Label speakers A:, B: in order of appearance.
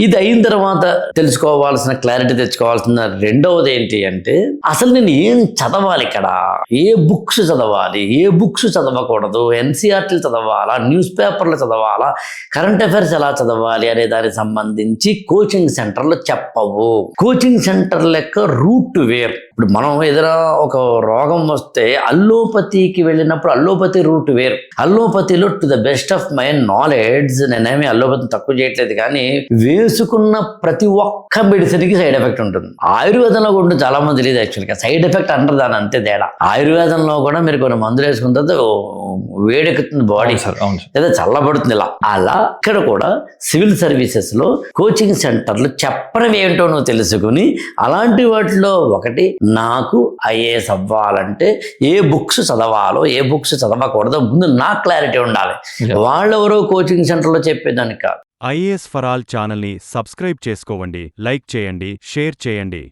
A: ఇది అయిన తర్వాత తెలుసుకోవాల్సిన క్లారిటీ తెచ్చుకోవాల్సిన రెండవది ఏంటి అంటే అసలు నేను ఏం చదవాలి ఇక్కడ, ఏ బుక్స్ చదవాలి, ఏ బుక్స్ చదవకూడదు, ఎన్సీఆర్టీలు చదవాలా, న్యూస్ పేపర్లు చదవాలా, కరెంట్ అఫైర్స్ ఎలా చదవాలి అనే దానికి సంబంధించి కోచింగ్ సెంటర్లు చెప్పవు. కోచింగ్ సెంటర్ల యొక్క రూట్ వేర్. ఇప్పుడు మనం ఏదైనా ఒక రోగం వస్తే అల్లోపతికి వెళ్ళినప్పుడు అల్లోపతి రూట్ వేరు. అల్లోపతిలో to the best of my knowledge నేనేమి అల్లోపతిని తక్కువ చేయట్లేదు, కానీ వేసుకున్న ప్రతి ఒక్క మెడిసిన్కి సైడ్ ఎఫెక్ట్ ఉంటుంది. ఆయుర్వేదంలో కూడా చాలా మంది తెలియదు యాక్చువల్గా సైడ్ ఎఫెక్ట్ అంటారు దాని అంతే తేడా. ఆయుర్వేదంలో కూడా మీరు కొన్ని మందులు వేసుకున్న తర్వాత వేడెక్కుతుంది బాడీ, లేదా చల్లబడుతుంది. అలా ఇక్కడ కూడా సివిల్ సర్వీసెస్ లో కోచింగ్ సెంటర్లు చెప్పడం ఏంటో నువ్వు తెలుసుకుని అలాంటి వాటిలో ఒకటి, నాకు ఐఏఎస్ అవ్వాలంటే ఏ బుక్స్ చదవాలో ఏ బుక్స్ చదవకూడదో ముందు నాకు క్లారిటీ ఉండాలి. వాళ్ళెవరో కోచింగ్ సెంటర్లో చెప్పేదానికి కాదు.
B: ఐఏఎస్ ఫర్ ఆల్ ఛానల్ని సబ్స్క్రైబ్ చేసుకోండి, లైక్ చేయండి, షేర్ చేయండి.